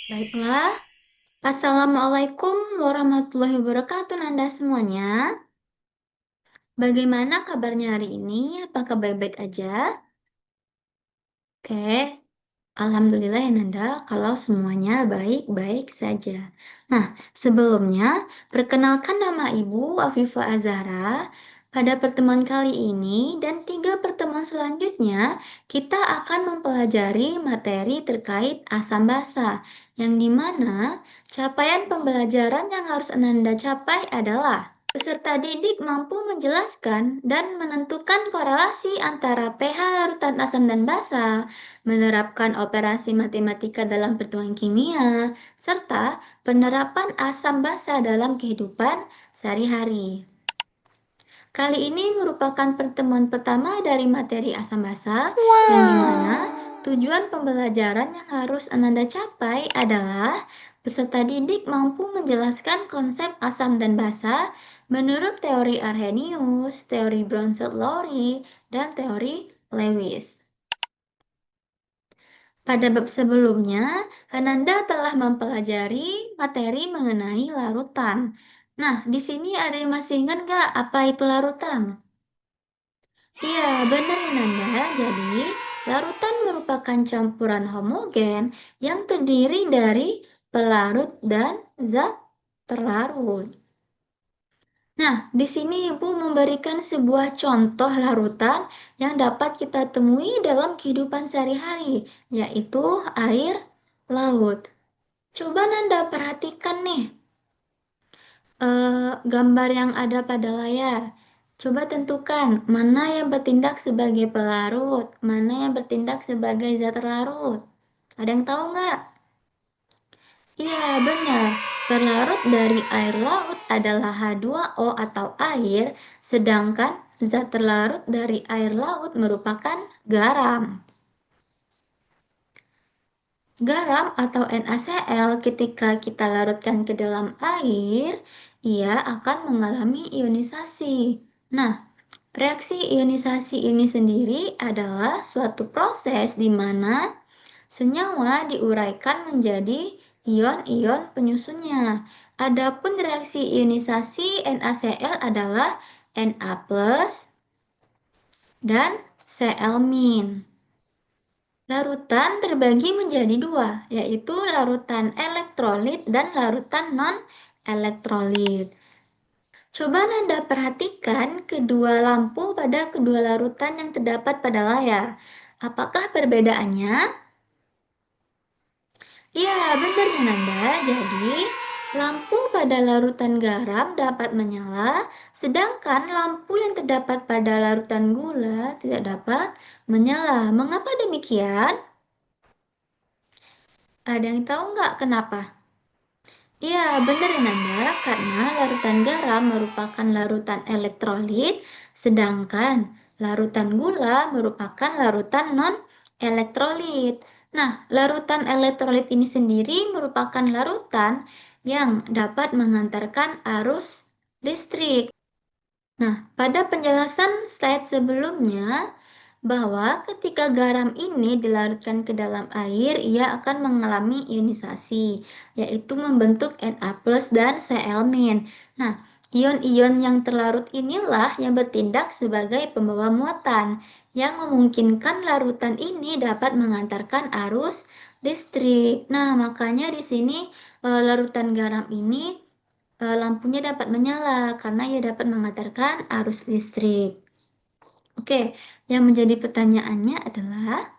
Baiklah, Assalamualaikum warahmatullahi wabarakatuh Nanda semuanya. Bagaimana kabarnya hari ini? Apakah baik-baik aja? Oke, Alhamdulillah ya Nanda, kalau semuanya baik-baik saja. Nah, sebelumnya, perkenalkan nama Ibu Afifah Azhara. Pada pertemuan kali ini dan 3 pertemuan selanjutnya, kita akan mempelajari materi terkait asam basa, yang dimana capaian pembelajaran yang harus Ananda capai adalah peserta didik mampu menjelaskan dan menentukan korelasi antara pH larutan asam dan basa, menerapkan operasi matematika dalam perhitungan kimia, serta penerapan asam basa dalam kehidupan sehari-hari. Kali ini merupakan pertemuan pertama dari materi asam basa, yang dimana tujuan pembelajaran yang harus Ananda capai adalah peserta didik mampu menjelaskan konsep asam dan basa menurut teori Arrhenius, teori Bronsted-Lowry, dan teori Lewis. Pada bab sebelumnya, Ananda telah mempelajari materi mengenai larutan. Nah, di sini ada yang masih ingat nggak apa itu larutan? Iya, benar ya Nanda. Jadi, larutan merupakan campuran homogen yang terdiri dari pelarut dan zat terlarut. Nah, di sini Ibu memberikan sebuah contoh larutan yang dapat kita temui dalam kehidupan sehari-hari, yaitu air laut. Coba Nanda perhatikan nih, gambar yang ada pada layar. Coba tentukan mana yang bertindak sebagai pelarut, mana yang bertindak sebagai zat larut. Ada yang tahu nggak? Iya, benar. Pelarut dari air laut adalah H2O atau air, sedangkan zat terlarut dari air laut merupakan garam. Garam atau NaCl ketika kita larutkan ke dalam air, ia akan mengalami ionisasi. Nah, reaksi ionisasi ini sendiri adalah suatu proses di mana senyawa diuraikan menjadi ion-ion penyusunnya. Adapun reaksi ionisasi NaCl adalah Na+ dan Cl-. Larutan terbagi menjadi dua, yaitu larutan elektrolit dan larutan non-elektrolit. Coba Nanda perhatikan kedua lampu pada kedua larutan yang terdapat pada layar. Apakah perbedaannya? Ya, benar Nanda. Jadi, lampu pada larutan garam dapat menyala, sedangkan lampu yang terdapat pada larutan gula tidak dapat menyala. Mengapa demikian? Ada yang tahu nggak kenapa? Ya, benar ya Nanda, karena larutan garam merupakan larutan elektrolit, sedangkan larutan gula merupakan larutan non-elektrolit. Nah, larutan elektrolit ini sendiri merupakan larutan yang dapat mengantarkan arus listrik. Nah, pada penjelasan slide sebelumnya, bahwa ketika garam ini dilarutkan ke dalam air, ia akan mengalami ionisasi, yaitu membentuk Na+ dan Cl-. Nah, ion-ion yang terlarut inilah yang bertindak sebagai pembawa muatan, yang memungkinkan larutan ini dapat mengantarkan arus listrik. Nah, makanya di sini larutan garam ini lampunya dapat menyala karena ia dapat mengantarkan arus listrik. Oke, yang menjadi pertanyaannya adalah,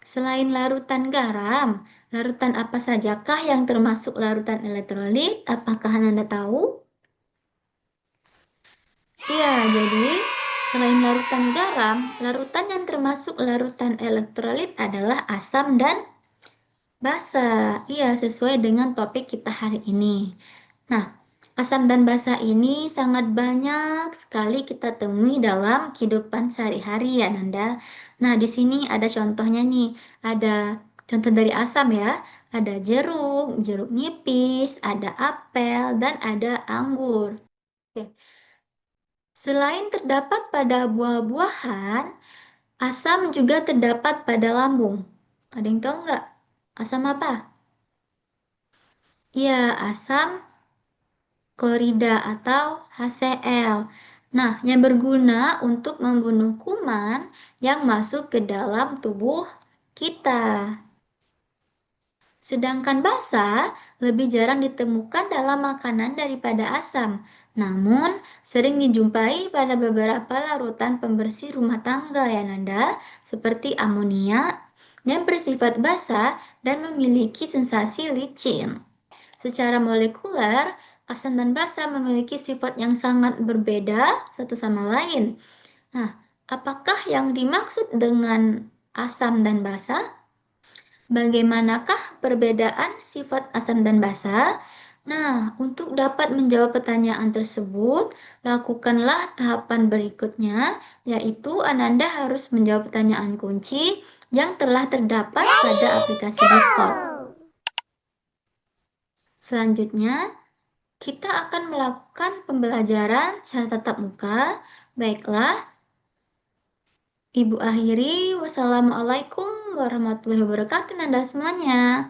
selain larutan garam, larutan apa sajakah yang termasuk larutan elektrolit? Apakah Anda tahu? Iya, jadi selain larutan garam, larutan yang termasuk larutan elektrolit adalah asam dan basa. Iya, sesuai dengan topik kita hari ini. Nah, asam dan basa ini sangat banyak sekali kita temui dalam kehidupan sehari-hari ya Nanda. Nah, di sini ada contohnya nih. Ada contoh dari asam ya. Ada jeruk, jeruk nipis, ada apel, dan ada anggur. Oke. Selain terdapat pada buah-buahan, asam juga terdapat pada lambung. Ada yang tahu nggak? Asam apa? Ya, asam klorida atau HCl. Nah, yang berguna untuk membunuh kuman yang masuk ke dalam tubuh kita. Sedangkan basa lebih jarang ditemukan dalam makanan daripada asam, namun sering dijumpai pada beberapa larutan pembersih rumah tangga ya Nanda, seperti amonia yang bersifat basa dan memiliki sensasi licin. Secara molekuler, asam dan basa memiliki sifat yang sangat berbeda satu sama lain. Nah, apakah yang dimaksud dengan asam dan basa? Bagaimanakah perbedaan sifat asam dan basa? Nah, untuk dapat menjawab pertanyaan tersebut, lakukanlah tahapan berikutnya, yaitu Ananda harus menjawab pertanyaan kunci yang telah terdapat pada aplikasi Discord. Selanjutnya, kita akan melakukan pembelajaran secara tatap muka. Baiklah, Ibu akhiri. Wassalamualaikum warahmatullahi wabarakatuh, Nanda semuanya.